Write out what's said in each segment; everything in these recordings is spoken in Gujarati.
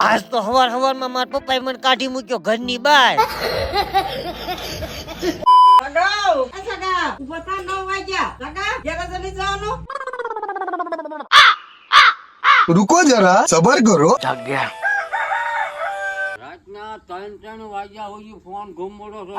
આજ તો હવારમાં મારા પપ્પાએ મને કાઢી મૂક્યો ઘરની બહાર. रुको जरा सबर करो. રાતના 3 વાગ્યા સુધી ફોન ઘુમડો છો.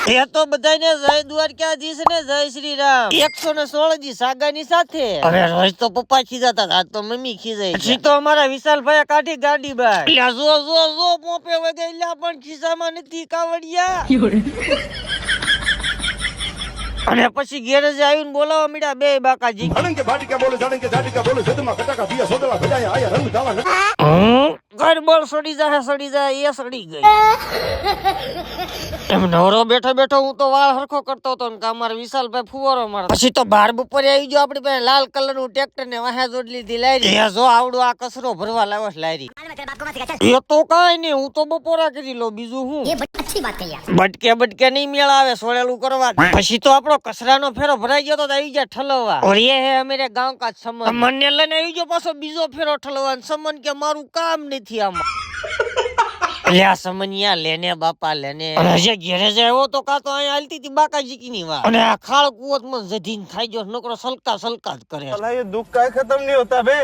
એ તો બધાને જય દ્વારકાધીશ ને જય શ્રી રામ. 116 જી સાગાની સાથે. હવે રોજ તો પપ્પા ખીજાતા હતા, આજ તો મમ્મી ખીજાઈ. પછી તો અમારા વિશાલભાઈ કાઢી ગાડી બહાર. લ્યા જો પોપે વગેલા પણ ખિસ્સામાં નથી કાવડિયા. અને પછી ગેરેજ આવીને બોલાવા મળ્યા બે બાકાજી. ઘર બોલ સડી જાય એ સડી ગઈ. એમ નવરો બેઠો હું તો વાળ હરખો કરતો હતો ને અમારા વિશાલભાઈ ફુવારો મારતો. પછી તો બાર બપોરે આવી ગયો આપડી પાસે લાલ કલર નું ટ્રેક્ટર ને વાહે જોડ લીધી લારી. જો આવડું આ કચરો ભરવા લાવે લારી. એ તો કઈ નઈ, હું તો બપોરા કરી લો, બીજું હું. બટકે નહીં મેળ આવે સોળેલું કરવા. પછી તો આપણો કચરાનો ફેરો ભરાઈ ગયો તો આવી ગયા ઠલવવા. और ये है हमारे गांव का समन. મને લઈને આવી ગયો પાછો બીજો ફેરો ઠલવવાનો. સમન કે મારું કામ નથી આમાં. લ્યા સમનિયા લેને બાપા લેને. અને જે ઘેરે જાય તો કા તો અહીંયા હાલતી હતી બાકાજી કી ની વાત. અને આ ખાળ કુવત માં જધીન ખાઈ ગયો નકરો સલકા જ કરે. ये दुख का खत्म नहीं होता बे.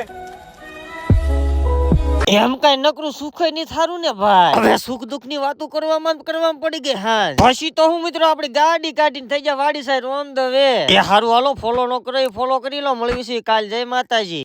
એમ કઈ નકરું સુખ નહીં થારું ને ભાઈ. હવે સુખ દુઃખ ની વાતો કરવામાં પડી ગઈ. હા પછી તો હું મિત્રો આપડી ગાડી કાઢીને થઈ જાય વાડી સાઈડ ઓન ધ વે. એ હારું હાલો ફોલો ન કરો, ફોલો કરી લો. મળવી છે કાલ. જય માતાજી.